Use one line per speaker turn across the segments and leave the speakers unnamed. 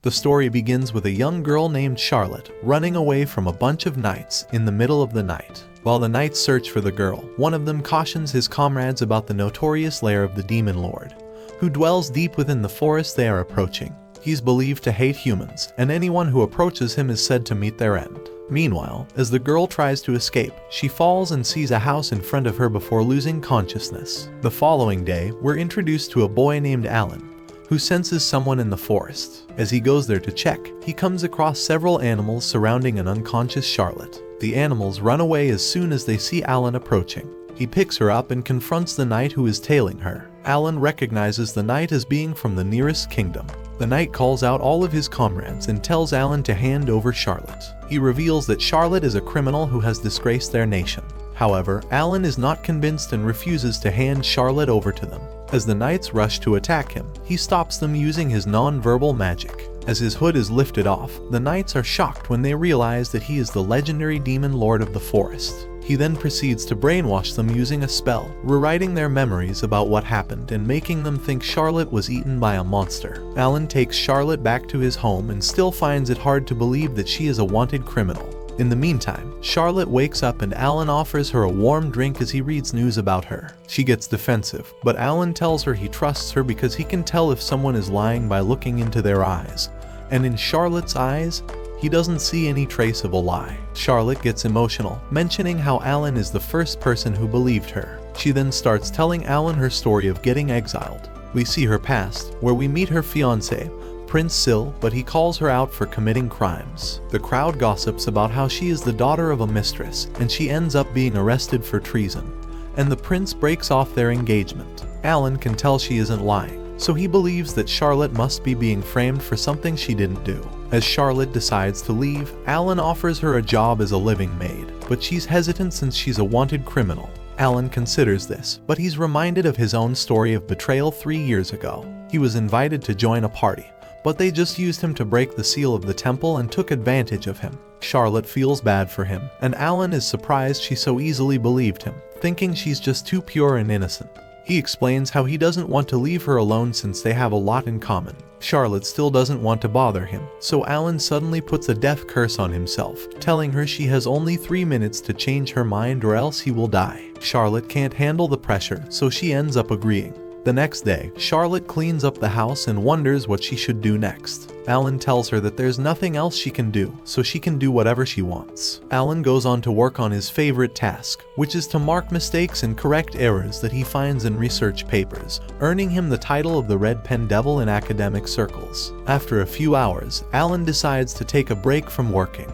The story begins with a young girl named Charlotte running away from a bunch of knights in the middle of the night. While the knights search for the girl, one of them cautions his comrades about the notorious lair of the demon lord, who dwells deep within the forest they are approaching. He's believed to hate humans, and anyone who approaches him is said to meet their end. Meanwhile, as the girl tries to escape, she falls and sees a house in front of her before losing consciousness. The following day, we're introduced to a boy named Alan, who senses someone in the forest. As he goes there to check, he comes across several animals surrounding an unconscious Charlotte. The animals run away as soon as they see Alan approaching. He picks her up and confronts the knight who is tailing her. Alan recognizes the knight as being from the nearest kingdom. The knight calls out all of his comrades and tells Alan to hand over Charlotte. He reveals that Charlotte is a criminal who has disgraced their nation. However, Alan is not convinced and refuses to hand Charlotte over to them. As the knights rush to attack him, he stops them using his non-verbal magic. As his hood is lifted off, the knights are shocked when they realize that he is the legendary demon lord of the forest. He then proceeds to brainwash them using a spell, rewriting their memories about what happened and making them think Charlotte was eaten by a monster. Alan takes Charlotte back to his home and still finds it hard to believe that she is a wanted criminal. In the meantime, Charlotte wakes up and Alan offers her a warm drink as he reads news about her. She gets defensive, but Alan tells her he trusts her because he can tell if someone is lying by looking into their eyes. And in Charlotte's eyes, he doesn't see any trace of a lie. Charlotte gets emotional, mentioning how Alan is the first person who believed her. She then starts telling Alan her story of getting exiled. We see her past, where we meet her fiancé, Prince Sil, but he calls her out for committing crimes. The crowd gossips about how she is the daughter of a mistress, and she ends up being arrested for treason. And the prince breaks off their engagement. Alan can tell she isn't lying, so he believes that Charlotte must be being framed for something she didn't do. As Charlotte decides to leave, Alan offers her a job as a living maid, but she's hesitant since she's a wanted criminal. Alan considers this, but he's reminded of his own story of betrayal 3 years ago. He was invited to join a party, but they just used him to break the seal of the temple and took advantage of him. Charlotte feels bad for him, and Alan is surprised she so easily believed him, thinking she's just too pure and innocent. He explains how he doesn't want to leave her alone since they have a lot in common. Charlotte still doesn't want to bother him, so Alan suddenly puts a death curse on himself, telling her she has only 3 minutes to change her mind or else he will die. Charlotte can't handle the pressure, so she ends up agreeing. The next day, Charlotte cleans up the house and wonders what she should do next. Alan tells her that there's nothing else she can do, so she can do whatever she wants. Alan goes on to work on his favorite task, which is to mark mistakes and correct errors that he finds in research papers, earning him the title of the Red Pen Devil in academic circles. After a few hours, Alan decides to take a break from working.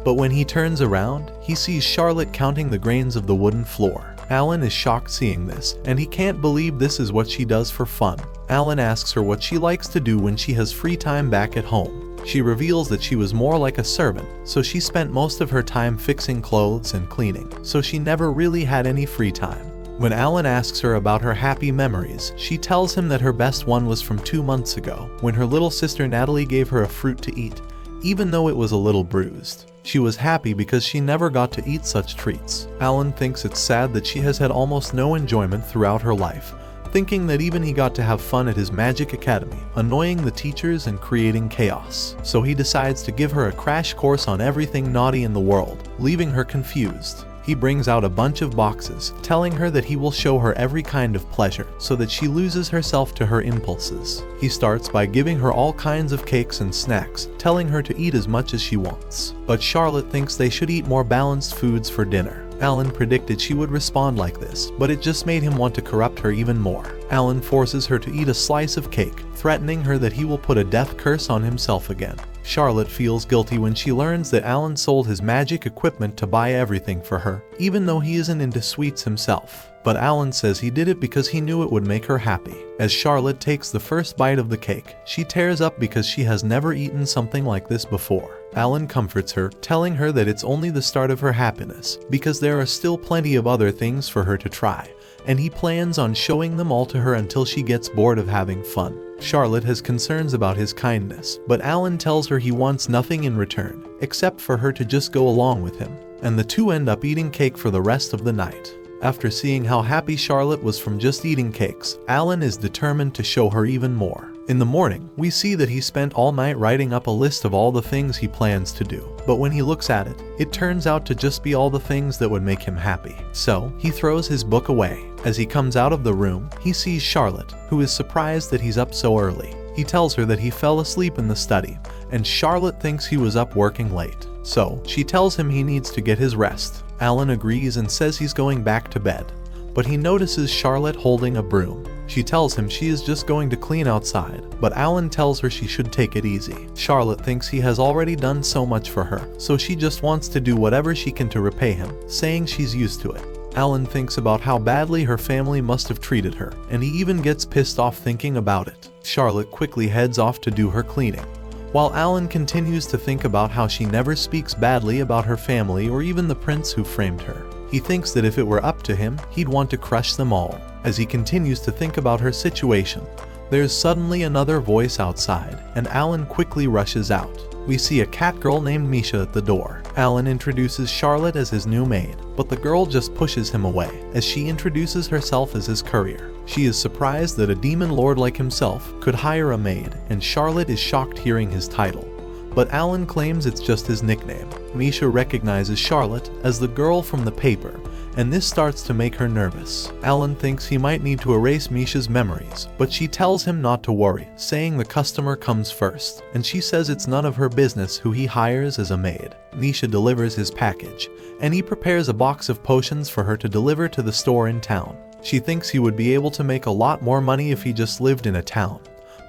But when he turns around, he sees Charlotte counting the grains of the wooden floor. Alan is shocked seeing this, and he can't believe this is what she does for fun. Alan asks her what she likes to do when she has free time back at home. She reveals that she was more like a servant, so she spent most of her time fixing clothes and cleaning, so she never really had any free time. When Alan asks her about her happy memories, she tells him that her best one was from 2 months ago, when her little sister Natalie gave her a fruit to eat, even though it was a little bruised. She was happy because she never got to eat such treats. Alan thinks it's sad that she has had almost no enjoyment throughout her life, thinking that even he got to have fun at his magic academy, annoying the teachers and creating chaos. So he decides to give her a crash course on everything naughty in the world, leaving her confused. He brings out a bunch of boxes, telling her that he will show her every kind of pleasure so that she loses herself to her impulses. He starts by giving her all kinds of cakes and snacks, telling her to eat as much as she wants. But Charlotte thinks they should eat more balanced foods for dinner. Alan predicted she would respond like this, but it just made him want to corrupt her even more. Alan forces her to eat a slice of cake, threatening her that he will put a death curse on himself again. Charlotte feels guilty when she learns that Alan sold his magic equipment to buy everything for her, even though he isn't into sweets himself. But Alan says he did it because he knew it would make her happy. As Charlotte takes the first bite of the cake, she tears up because she has never eaten something like this before. Alan comforts her, telling her that it's only the start of her happiness, because there are still plenty of other things for her to try, and he plans on showing them all to her until she gets bored of having fun. Charlotte has concerns about his kindness, but Alan tells her he wants nothing in return, except for her to just go along with him, and the two end up eating cake for the rest of the night. After seeing how happy Charlotte was from just eating cakes, Alan is determined to show her even more. In the morning, we see that he spent all night writing up a list of all the things he plans to do, but when he looks at it, it turns out to just be all the things that would make him happy. So, he throws his book away. As he comes out of the room, he sees Charlotte, who is surprised that he's up so early. He tells her that he fell asleep in the study, and Charlotte thinks he was up working late. So, she tells him he needs to get his rest. Alan agrees and says he's going back to bed, but he notices Charlotte holding a broom. She tells him she is just going to clean outside, but Alan tells her she should take it easy. Charlotte thinks he has already done so much for her, so she just wants to do whatever she can to repay him, saying she's used to it. Alan thinks about how badly her family must have treated her, and he even gets pissed off thinking about it. Charlotte quickly heads off to do her cleaning, while Alan continues to think about how she never speaks badly about her family or even the prince who framed her. He thinks that if it were up to him, he'd want to crush them all. As he continues to think about her situation, there's suddenly another voice outside, and Alan quickly rushes out. We see a cat girl named Misha at the door. Alan introduces Charlotte as his new maid, but the girl just pushes him away as she introduces herself as his courier. She is surprised that a demon lord like himself could hire a maid, and Charlotte is shocked hearing his title. But Alan claims it's just his nickname. Misha recognizes Charlotte as the girl from the paper, and this starts to make her nervous. Alan thinks he might need to erase Misha's memories, but she tells him not to worry, saying the customer comes first, and she says it's none of her business who he hires as a maid. Misha delivers his package, and he prepares a box of potions for her to deliver to the store in town. She thinks he would be able to make a lot more money if he just lived in a town.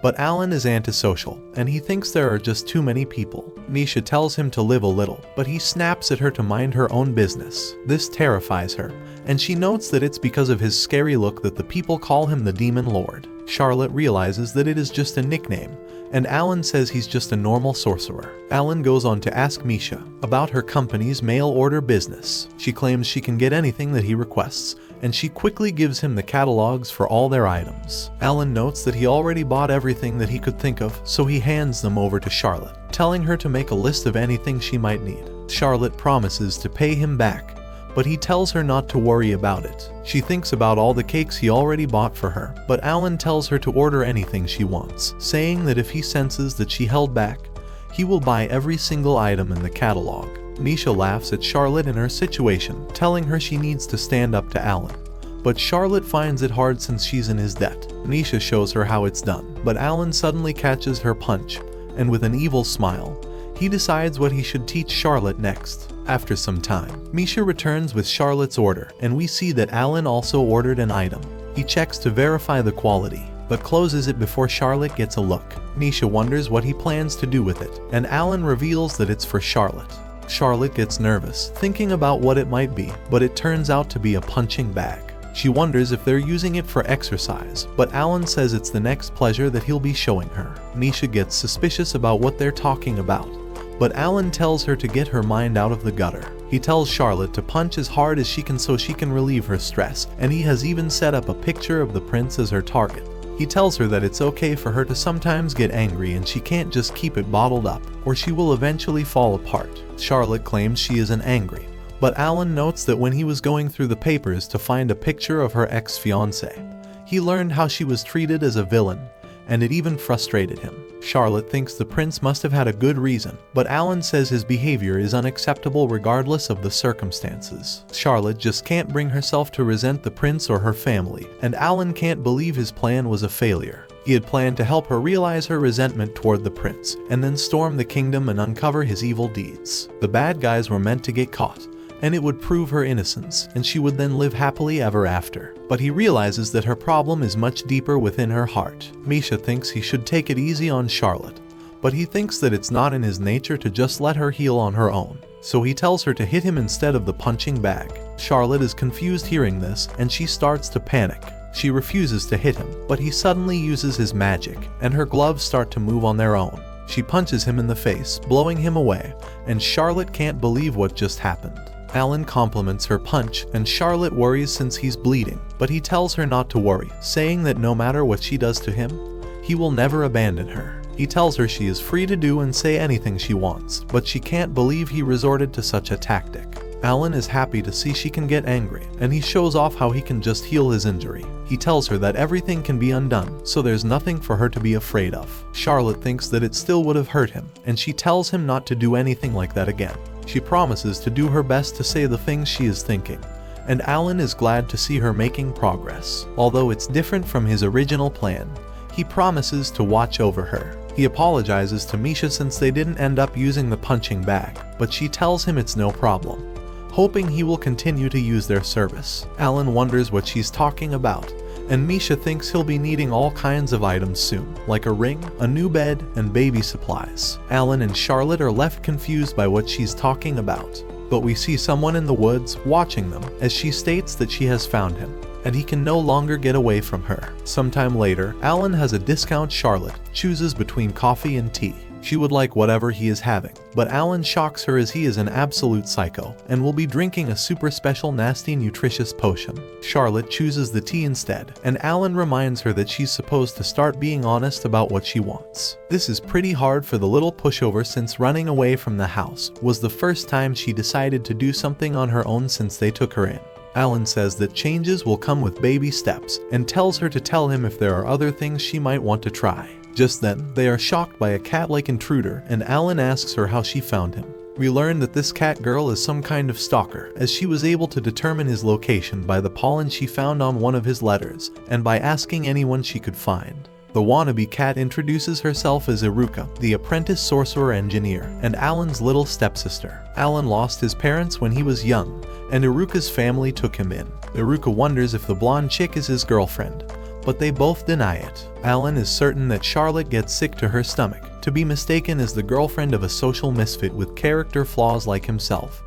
But Alan is antisocial, and he thinks there are just too many people. Misha tells him to live a little, but he snaps at her to mind her own business. This terrifies her, and she notes that it's because of his scary look that the people call him the Demon Lord. Charlotte realizes that it is just a nickname, and Alan says he's just a normal sorcerer. Alan goes on to ask Misha about her company's mail order business. She claims she can get anything that he requests, and she quickly gives him the catalogs for all their items. Alan notes that he already bought everything that he could think of, so he hands them over to Charlotte, telling her to make a list of anything she might need. Charlotte promises to pay him back, but he tells her not to worry about it. She thinks about all the cakes he already bought for her, but Alan tells her to order anything she wants, saying that if he senses that she held back, he will buy every single item in the catalog. Misha laughs at Charlotte and her situation, telling her she needs to stand up to Alan. But Charlotte finds it hard since she's in his debt. Misha shows her how it's done, but Alan suddenly catches her punch, and with an evil smile, he decides what he should teach Charlotte next. After some time, Misha returns with Charlotte's order, and we see that Alan also ordered an item. He checks to verify the quality, but closes it before Charlotte gets a look. Misha wonders what he plans to do with it, and Alan reveals that it's for Charlotte. Charlotte gets nervous, thinking about what it might be, but it turns out to be a punching bag. She wonders if they're using it for exercise, but Alan says it's the next pleasure that he'll be showing her. Misha gets suspicious about what they're talking about, but Alan tells her to get her mind out of the gutter. He tells Charlotte to punch as hard as she can so she can relieve her stress, and he has even set up a picture of the prince as her target. He tells her that it's okay for her to sometimes get angry and she can't just keep it bottled up, or she will eventually fall apart. Charlotte claims she isn't angry, but Alan notes that when he was going through the papers to find a picture of her ex-fiancé, he learned how she was treated as a villain, and it even frustrated him. Charlotte thinks the prince must have had a good reason, but Alan says his behavior is unacceptable regardless of the circumstances. Charlotte just can't bring herself to resent the prince or her family, and Alan can't believe his plan was a failure. He had planned to help her realize her resentment toward the prince, and then storm the kingdom and uncover his evil deeds. The bad guys were meant to get caught, and it would prove her innocence, and she would then live happily ever after. But he realizes that her problem is much deeper within her heart. Misha thinks he should take it easy on Charlotte, but he thinks that it's not in his nature to just let her heal on her own. So he tells her to hit him instead of the punching bag. Charlotte is confused hearing this, and she starts to panic. She refuses to hit him, but he suddenly uses his magic, and her gloves start to move on their own. She punches him in the face, blowing him away, and Charlotte can't believe what just happened. Alan compliments her punch, and Charlotte worries since he's bleeding, but he tells her not to worry, saying that no matter what she does to him, he will never abandon her. He tells her she is free to do and say anything she wants, but she can't believe he resorted to such a tactic. Alan is happy to see she can get angry, and he shows off how he can just heal his injury. He He tells her that everything can be undone, so there's nothing for her to be afraid of. Charlotte thinks that it still would have hurt him, and she tells him not to do anything like that again. She promises to do her best to say the things she is thinking, and Alan is glad to see her making progress. Although it's different from his original plan, he promises to watch over her. He apologizes to Misha since they didn't end up using the punching bag, but she tells him it's no problem, hoping he will continue to use their service. Alan wonders what she's talking about, and Misha thinks he'll be needing all kinds of items soon, like a ring, a new bed, and baby supplies. Alan and Charlotte are left confused by what she's talking about, but we see someone in the woods watching them as she states that she has found him, and he can no longer get away from her. Sometime later, Alan has a discount. Charlotte chooses between coffee and tea. She would like whatever he is having, but Alan shocks her as he is an absolute psycho and will be drinking a super special nasty nutritious potion. Charlotte chooses the tea instead, and Alan reminds her that she's supposed to start being honest about what she wants. This is pretty hard for the little pushover since running away from the house was the first time she decided to do something on her own since they took her in. Alan says that changes will come with baby steps and tells her to tell him if there are other things she might want to try. Just then, they are shocked by a cat-like intruder, and Alan asks her how she found him. We learn that this cat girl is some kind of stalker, as she was able to determine his location by the pollen she found on one of his letters, and by asking anyone she could find. The wannabe cat introduces herself as Iruka, the apprentice sorcerer engineer, and Alan's little stepsister. Alan lost his parents when he was young, and Iruka's family took him in. Iruka wonders if the blonde chick is his girlfriend, but they both deny it. Alan is certain that Charlotte gets sick to her stomach to be mistaken as the girlfriend of a social misfit with character flaws like himself,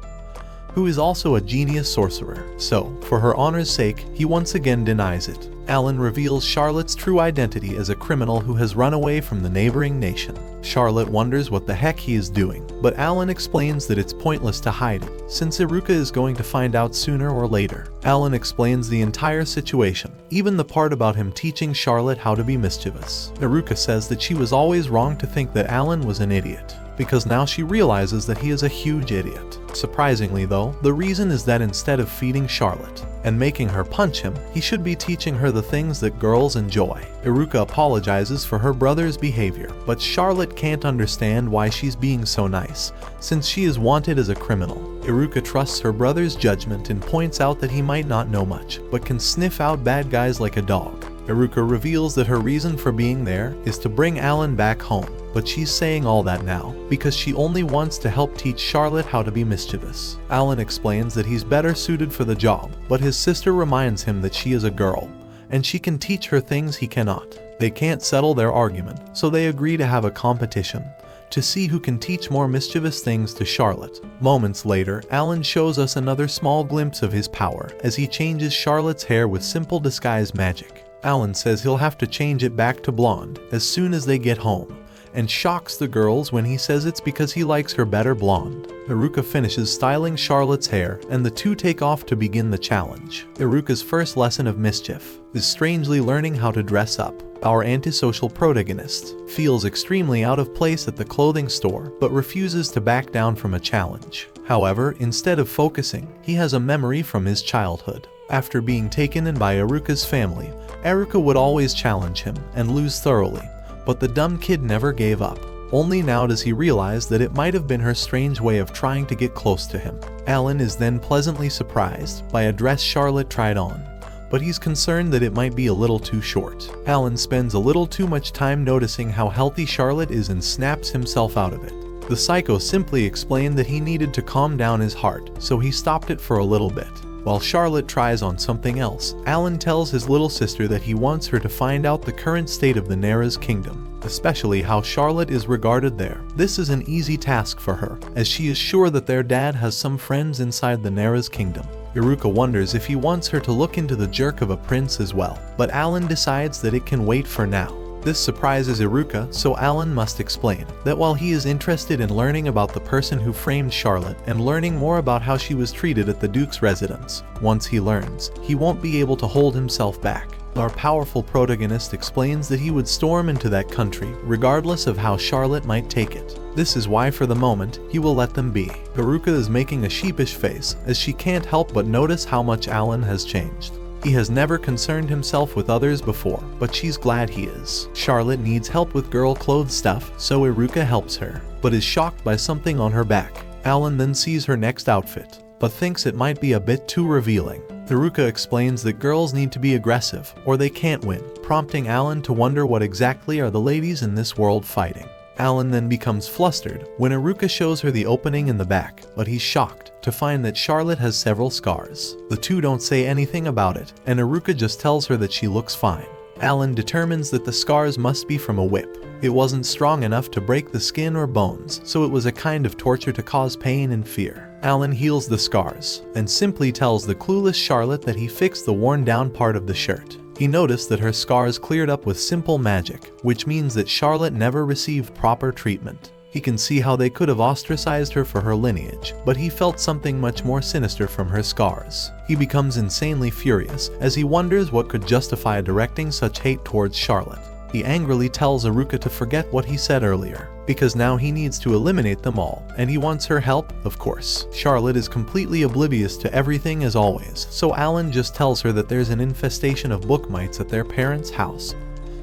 who is also a genius sorcerer. So, for her honor's sake, he once again denies it. Alan reveals Charlotte's true identity as a criminal who has run away from the neighboring nation. Charlotte wonders what the heck he is doing, but Alan explains that it's pointless to hide it, since Iruka is going to find out sooner or later. Alan explains the entire situation, even the part about him teaching Charlotte how to be mischievous. Iruka says that she was always wrong to think that Alan was an idiot, because now she realizes that he is a huge idiot. Surprisingly though, the reason is that instead of feeding Charlotte and making her punch him, he should be teaching her the things that girls enjoy. Iruka apologizes for her brother's behavior, but Charlotte can't understand why she's being so nice, since she is wanted as a criminal. Iruka trusts her brother's judgment and points out that he might not know much, but can sniff out bad guys like a dog. Iruka reveals that her reason for being there is to bring Alan back home, but she's saying all that now because she only wants to help teach Charlotte how to be mischievous. Alan explains that he's better suited for the job, but his sister reminds him that she is a girl, and she can teach her things he cannot. They can't settle their argument, so they agree to have a competition to see who can teach more mischievous things to Charlotte. Moments later, Alan shows us another small glimpse of his power as he changes Charlotte's hair with simple disguise magic. Alan says he'll have to change it back to blonde as soon as they get home, and shocks the girls when he says it's because he likes her better blonde. Iruka finishes styling Charlotte's hair, and the two take off to begin the challenge. Iruka's first lesson of mischief is strangely learning how to dress up. Our antisocial protagonist feels extremely out of place at the clothing store, but refuses to back down from a challenge. However, instead of focusing, he has a memory from his childhood. After being taken in by Iruka's family, Iruka would always challenge him and lose thoroughly, but the dumb kid never gave up. Only now does he realize that it might have been her strange way of trying to get close to him. Alan is then pleasantly surprised by a dress Charlotte tried on, but he's concerned that it might be a little too short. Alan spends a little too much time noticing how healthy Charlotte is and snaps himself out of it. The psycho simply explained that he needed to calm down his heart, so he stopped it for a little bit. While Charlotte tries on something else, Alan tells his little sister that he wants her to find out the current state of the Nera's kingdom, especially how Charlotte is regarded there. This is an easy task for her, as she is sure that their dad has some friends inside the Nera's kingdom. Iruka wonders if he wants her to look into the jerk of a prince as well, but Alan decides that it can wait for now. This surprises Iruka, so Alan must explain that while he is interested in learning about the person who framed Charlotte and learning more about how she was treated at the Duke's residence, once he learns, he won't be able to hold himself back. Our powerful protagonist explains that he would storm into that country regardless of how Charlotte might take it. This is why for the moment, he will let them be. Iruka is making a sheepish face as she can't help but notice how much Alan has changed. He has never concerned himself with others before, but she's glad he is. Charlotte needs help with girl clothes stuff, so Iruka helps her, but is shocked by something on her back. Alan then sees her next outfit, but thinks it might be a bit too revealing. Iruka explains that girls need to be aggressive, or they can't win, prompting Alan to wonder what exactly are the ladies in this world fighting. Alan then becomes flustered when Iruka shows her the opening in the back, but he's shocked to find that Charlotte has several scars. The two don't say anything about it, and Iruka just tells her that she looks fine. Alan determines that the scars must be from a whip. It wasn't strong enough to break the skin or bones, so it was a kind of torture to cause pain and fear. Alan heals the scars, and simply tells the clueless Charlotte that he fixed the worn-down part of the shirt. He noticed that her scars cleared up with simple magic, which means that Charlotte never received proper treatment. He can see how they could have ostracized her for her lineage, but he felt something much more sinister from her scars. He becomes insanely furious as he wonders what could justify directing such hate towards Charlotte. He angrily tells Iruka to forget what he said earlier, because now he needs to eliminate them all, and he wants her help, of course. Charlotte is completely oblivious to everything as always, so Alan just tells her that there's an infestation of book mites at their parents' house.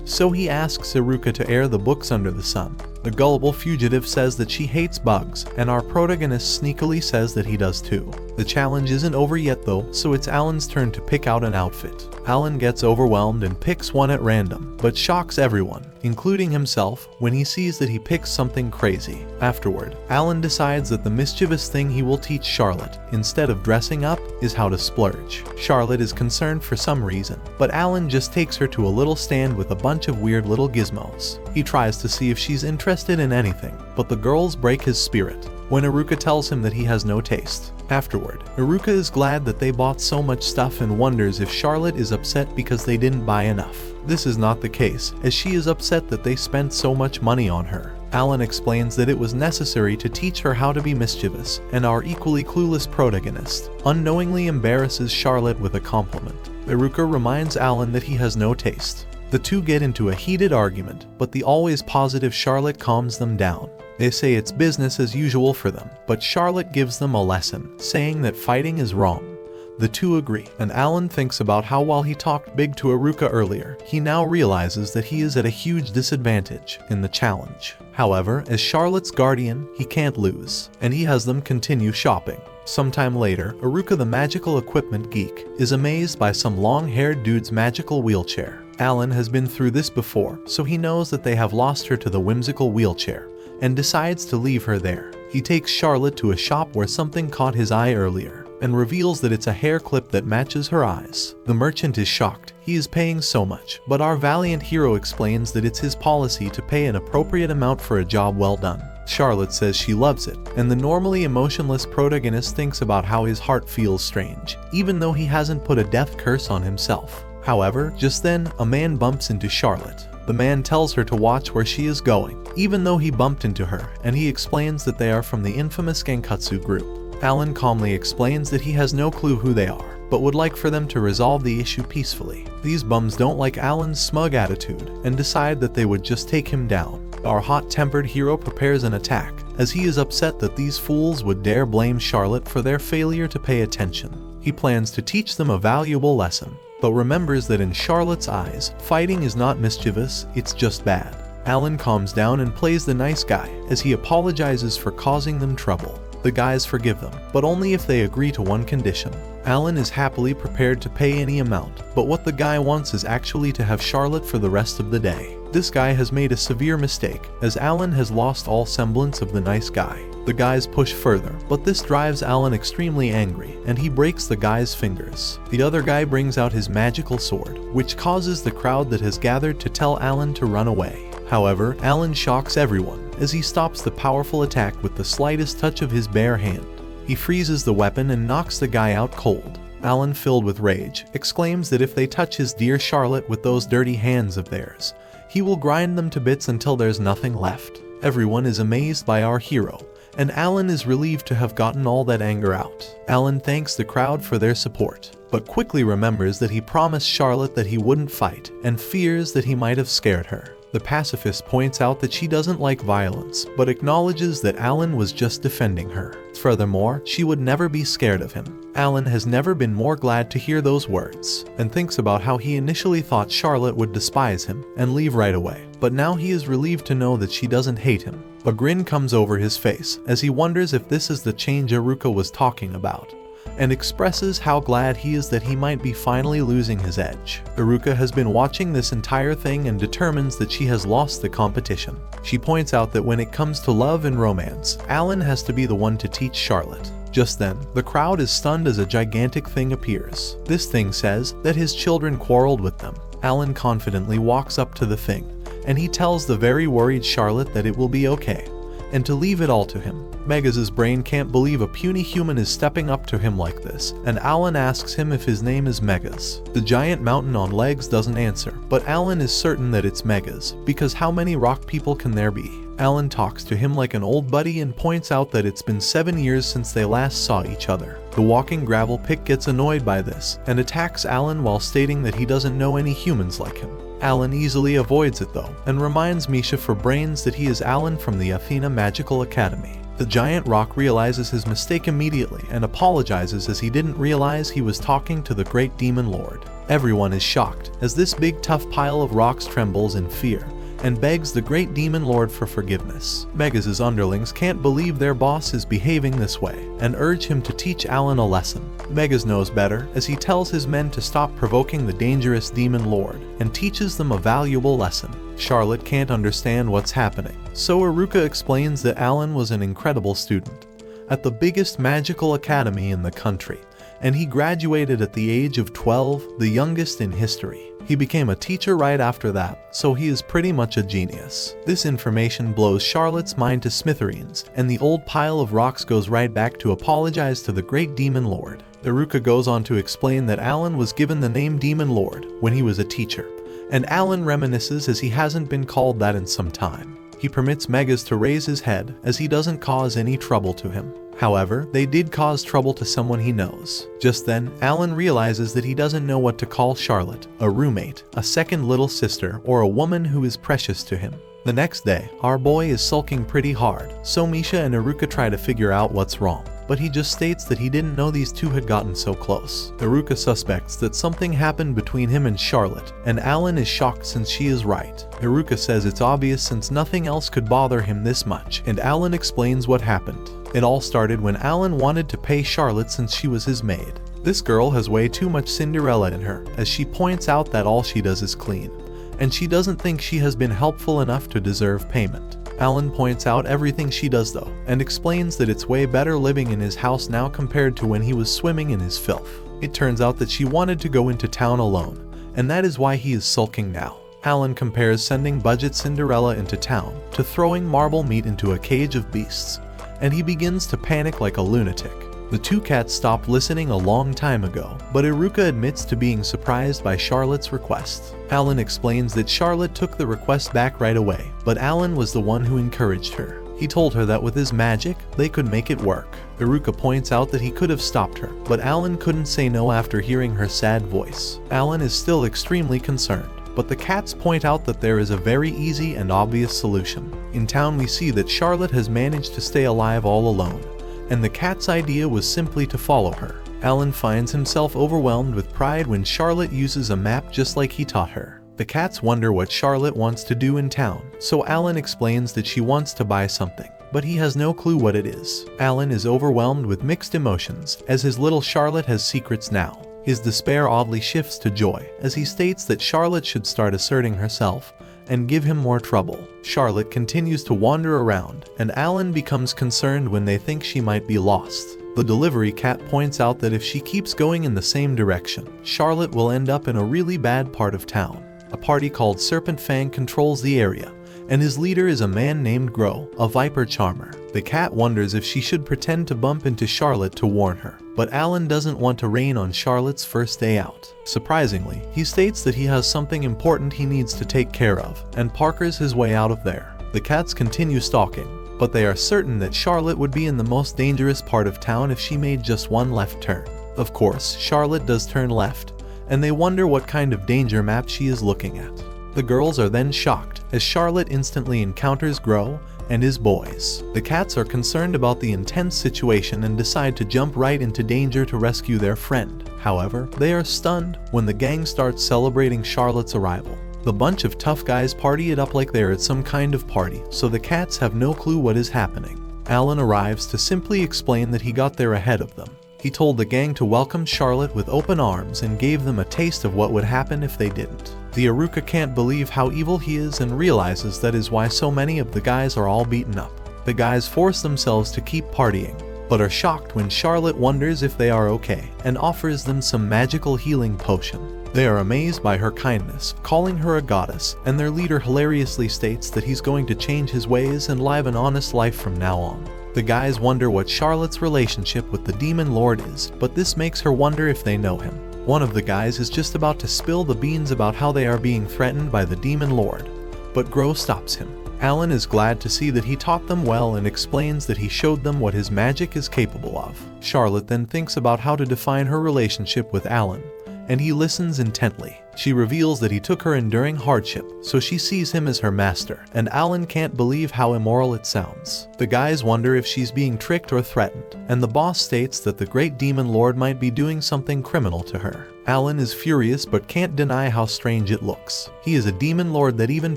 So he asks Iruka to air the books under the sun. The gullible fugitive says that she hates bugs, and our protagonist sneakily says that he does too. The challenge isn't over yet though, so it's Alan's turn to pick out an outfit. Alan gets overwhelmed and picks one at random, but shocks everyone, including himself, when he sees that he picks something crazy. Afterward, Alan decides that the mischievous thing he will teach Charlotte, instead of dressing up, is how to splurge. Charlotte is concerned for some reason, but Alan just takes her to a little stand with a bunch of weird little gizmos. He tries to see if she's interested in anything, but the girls break his spirit when Iruka tells him that he has no taste. Afterward, Iruka is glad that they bought so much stuff and wonders if Charlotte is upset because they didn't buy enough. This is not the case, as she is upset that they spent so much money on her. Alan explains that it was necessary to teach her how to be mischievous, and our equally clueless protagonist unknowingly embarrasses Charlotte with a compliment. Iruka reminds Alan that he has no taste. The two get into a heated argument, but the always positive Charlotte calms them down. They say it's business as usual for them, but Charlotte gives them a lesson, saying that fighting is wrong. The two agree, and Alan thinks about how while he talked big to Iruka earlier, he now realizes that he is at a huge disadvantage in the challenge. However, as Charlotte's guardian, he can't lose, and he has them continue shopping. Sometime later, Iruka the magical equipment geek is amazed by some long-haired dude's magical wheelchair. Alan has been through this before, so he knows that they have lost her to the whimsical wheelchair, and decides to leave her there. He takes Charlotte to a shop where something caught his eye earlier, and reveals that it's a hair clip that matches her eyes. The merchant is shocked. He is paying so much, but our valiant hero explains that it's his policy to pay an appropriate amount for a job well done. Charlotte says she loves it, and the normally emotionless protagonist thinks about how his heart feels strange, even though he hasn't put a death curse on himself. However, just then, a man bumps into Charlotte. The man tells her to watch where she is going, even though he bumped into her, and he explains that they are from the infamous Genkatsu group. Alan calmly explains that he has no clue who they are, but would like for them to resolve the issue peacefully. These bums don't like Alan's smug attitude, and decide that they would just take him down. Our hot-tempered hero prepares an attack, as he is upset that these fools would dare blame Charlotte for their failure to pay attention. He plans to teach them a valuable lesson, but remembers that in Charlotte's eyes, fighting is not mischievous, it's just bad. Alan calms down and plays the nice guy, as he apologizes for causing them trouble. The guys forgive them, but only if they agree to one condition. Alan is happily prepared to pay any amount, but what the guy wants is actually to have Charlotte for the rest of the day. This guy has made a severe mistake, as Alan has lost all semblance of the nice guy. The guys push further, but this drives Alan extremely angry, and he breaks the guy's fingers. The other guy brings out his magical sword, which causes the crowd that has gathered to tell Alan to run away. However, Alan shocks everyone, as he stops the powerful attack with the slightest touch of his bare hand. He freezes the weapon and knocks the guy out cold. Alan, filled with rage, exclaims that if they touch his dear Charlotte with those dirty hands of theirs, he will grind them to bits until there's nothing left. Everyone is amazed by our hero, and Alan is relieved to have gotten all that anger out. Alan thanks the crowd for their support, but quickly remembers that he promised Charlotte that he wouldn't fight, and fears that he might have scared her. The pacifist points out that she doesn't like violence, but acknowledges that Alan was just defending her. Furthermore, she would never be scared of him. Alan has never been more glad to hear those words, and thinks about how he initially thought Charlotte would despise him and leave right away, but now he is relieved to know that she doesn't hate him. A grin comes over his face as he wonders if this is the change Iruka was talking about, and expresses how glad he is that he might be finally losing his edge. Iruka has been watching this entire thing and determines that she has lost the competition. She points out that when it comes to love and romance, Alan has to be the one to teach Charlotte. Just then, the crowd is stunned as a gigantic thing appears. This thing says that his children quarreled with them. Alan confidently walks up to the thing, and he tells the very worried Charlotte that it will be okay, and to leave it all to him. Megas' brain can't believe a puny human is stepping up to him like this, and Alan asks him if his name is Megas. The giant mountain on legs doesn't answer, but Alan is certain that it's Megas, because how many rock people can there be? Alan talks to him like an old buddy and points out that it's been 7 years since they last saw each other. The walking gravel pick gets annoyed by this, and attacks Alan while stating that he doesn't know any humans like him. Alan easily avoids it though, and reminds Misha for brains that he is Alan from the Athena Magical Academy. The giant rock realizes his mistake immediately and apologizes as he didn't realize he was talking to the great demon lord. Everyone is shocked as this big tough pile of rocks trembles in fear and begs the great demon lord for forgiveness. Megas' underlings can't believe their boss is behaving this way and urge him to teach Alan a lesson. Megas knows better as he tells his men to stop provoking the dangerous demon lord and teaches them a valuable lesson. Charlotte can't understand what's happening, so Iruka explains that Alan was an incredible student at the biggest magical academy in the country, and he graduated at the age of 12, the youngest in history. He became a teacher right after that, so he is pretty much a genius. This information blows Charlotte's mind to smithereens, and the old pile of rocks goes right back to apologize to the great demon lord. Iruka goes on to explain that Alan was given the name Demon Lord when he was a teacher, and Alan reminisces as he hasn't been called that in some time. He permits Megas to raise his head as he doesn't cause any trouble to him. However, they did cause trouble to someone he knows. Just then, Alan realizes that he doesn't know what to call Charlotte, a roommate, a second little sister, or a woman who is precious to him. The next day, our boy is sulking pretty hard, so Misha and Iruka try to figure out what's wrong, but he just states that he didn't know these two had gotten so close. Iruka suspects that something happened between him and Charlotte, and Alan is shocked since she is right. Iruka says it's obvious since nothing else could bother him this much, and Alan explains what happened. It all started when Alan wanted to pay Charlotte since she was his maid. This girl has way too much Cinderella in her, as she points out that all she does is clean, and she doesn't think she has been helpful enough to deserve payment. Alan points out everything she does though, and explains that it's way better living in his house now compared to when he was swimming in his filth. It turns out that she wanted to go into town alone, and that is why he is sulking now. Alan compares sending budget Cinderella into town to throwing marble meat into a cage of beasts, and he begins to panic like a lunatic. The two cats stopped listening a long time ago, but Iruka admits to being surprised by Charlotte's request. Alan explains that Charlotte took the request back right away, but Alan was the one who encouraged her. He told her that with his magic, they could make it work. Iruka points out that he could have stopped her, but Alan couldn't say no after hearing her sad voice. Alan is still extremely concerned, but the cats point out that there is a very easy and obvious solution. In town we see that Charlotte has managed to stay alive all alone, and the cat's idea was simply to follow her. Alan finds himself overwhelmed with pride when Charlotte uses a map just like he taught her. The cats wonder what Charlotte wants to do in town, so Alan explains that she wants to buy something, but he has no clue what it is. Alan is overwhelmed with mixed emotions, as his little Charlotte has secrets now. His despair oddly shifts to joy, as he states that Charlotte should start asserting herself and give him more trouble. Charlotte continues to wander around, and Alan becomes concerned when they think she might be lost. The delivery cat points out that if she keeps going in the same direction, Charlotte will end up in a really bad part of town. A party called Serpent Fang controls the area, and his leader is a man named Grow, a viper charmer. The cat wonders if she should pretend to bump into Charlotte to warn her, but Alan doesn't want to rain on Charlotte's first day out. Surprisingly, he states that he has something important he needs to take care of, and parkers his way out of there. The cats continue stalking, but they are certain that Charlotte would be in the most dangerous part of town if she made just one left turn. Of course, Charlotte does turn left, and they wonder what kind of danger map she is looking at. The girls are then shocked as Charlotte instantly encounters Grow and his boys. The cats are concerned about the intense situation and decide to jump right into danger to rescue their friend. However, they are stunned when the gang starts celebrating Charlotte's arrival. The bunch of tough guys party it up like they're at some kind of party, so the cats have no clue what is happening. Alan arrives to simply explain that he got there ahead of them. He told the gang to welcome Charlotte with open arms and gave them a taste of what would happen if they didn't. The Iruka can't believe how evil he is and realizes that is why so many of the guys are all beaten up. The guys force themselves to keep partying, but are shocked when Charlotte wonders if they are okay and offers them some magical healing potion. They are amazed by her kindness, calling her a goddess, and their leader hilariously states that he's going to change his ways and live an honest life from now on. The guys wonder what Charlotte's relationship with the Demon Lord is, but this makes her wonder if they know him. One of the guys is just about to spill the beans about how they are being threatened by the Demon Lord, but Gro stops him. Alan is glad to see that he taught them well and explains that he showed them what his magic is capable of. Charlotte then thinks about how to define her relationship with Alan, and he listens intently. She reveals that he took her enduring hardship, so she sees him as her master, and Alan can't believe how immoral it sounds. The guys wonder if she's being tricked or threatened, and the boss states that the great demon lord might be doing something criminal to her. Alan is furious but can't deny how strange it looks. He is a demon lord that even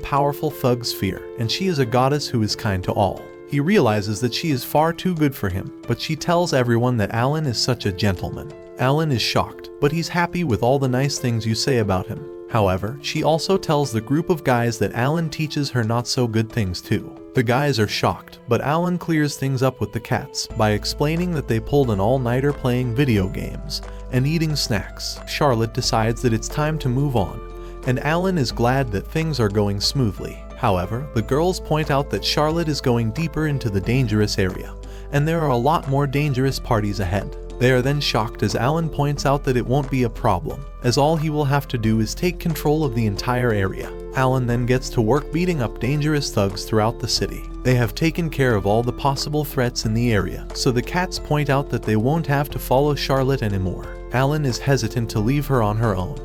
powerful thugs fear, and she is a goddess who is kind to all. He realizes that she is far too good for him, but she tells everyone that Alan is such a gentleman. Alan is shocked, but he's happy with all the nice things you say about him. However, she also tells the group of guys that Alan teaches her not so good things too. The guys are shocked, but Alan clears things up with the cats by explaining that they pulled an all-nighter playing video games and eating snacks. Charlotte decides that it's time to move on, and Alan is glad that things are going smoothly. However, the girls point out that Charlotte is going deeper into the dangerous area, and there are a lot more dangerous parties ahead. They are then shocked as Alan points out that it won't be a problem, as all he will have to do is take control of the entire area. Alan then gets to work beating up dangerous thugs throughout the city. They have taken care of all the possible threats in the area, so the cats point out that they won't have to follow Charlotte anymore. Alan is hesitant to leave her on her own,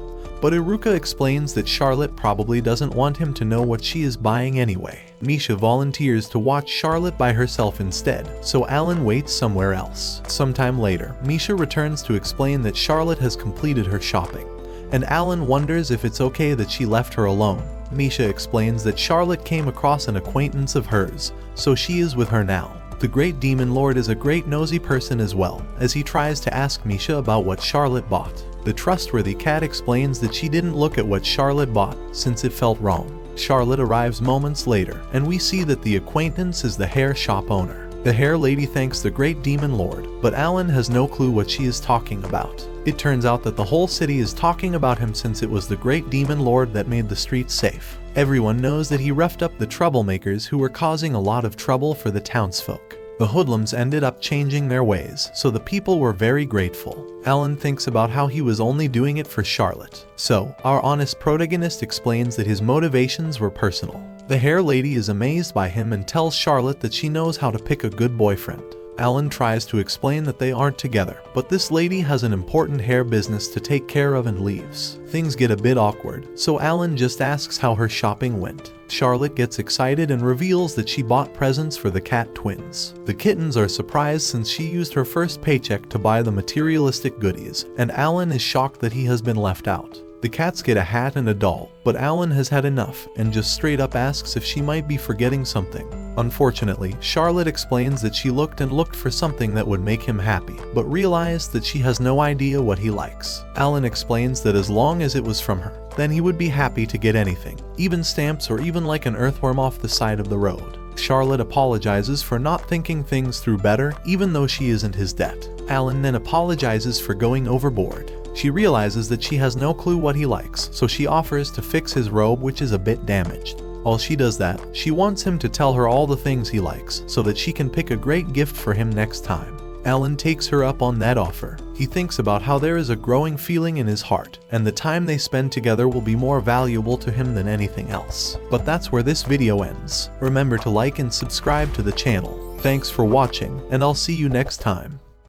but Iruka explains that Charlotte probably doesn't want him to know what she is buying anyway. Misha volunteers to watch Charlotte by herself instead, so Alan waits somewhere else. Sometime later, Misha returns to explain that Charlotte has completed her shopping, and Alan wonders if it's okay that she left her alone. Misha explains that Charlotte came across an acquaintance of hers, so she is with her now. The Great Demon Lord is a great nosy person as well, as he tries to ask Misha about what Charlotte bought. The trustworthy cat explains that she didn't look at what Charlotte bought since it felt wrong. Charlotte arrives moments later, and we see that the acquaintance is the hair shop owner. The hair lady thanks the Great Demon Lord, but Alan has no clue what she is talking about. It turns out that the whole city is talking about him since it was the Great Demon Lord that made the streets safe. Everyone knows that he roughed up the troublemakers who were causing a lot of trouble for the townsfolk. The hoodlums ended up changing their ways, so the people were very grateful. Alan thinks about how he was only doing it for Charlotte. So, our honest protagonist explains that his motivations were personal. The hair lady is amazed by him and tells Charlotte that she knows how to pick a good boyfriend. Alan tries to explain that they aren't together, but this lady has an important hair business to take care of and leaves. Things get a bit awkward, so Alan just asks how her shopping went. Charlotte gets excited and reveals that she bought presents for the cat twins. The kittens are surprised since she used her first paycheck to buy the materialistic goodies, and Alan is shocked that he has been left out. The cats get a hat and a doll, but Alan has had enough and just straight up asks if she might be forgetting something. Unfortunately, Charlotte explains that she looked and looked for something that would make him happy, but realized that she has no idea what he likes. Alan explains that as long as it was from her, then he would be happy to get anything, even stamps or even like an earthworm off the side of the road. Charlotte apologizes for not thinking things through better, even though she isn't his debt. Alan then apologizes for going overboard. She realizes that she has no clue what he likes, so she offers to fix his robe, which is a bit damaged. While she does that, she wants him to tell her all the things he likes, so that she can pick a great gift for him next time. Alan takes her up on that offer. He thinks about how there is a growing feeling in his heart, and the time they spend together will be more valuable to him than anything else. But that's where this video ends. Remember to like and subscribe to the channel. Thanks for watching, and I'll see you next time.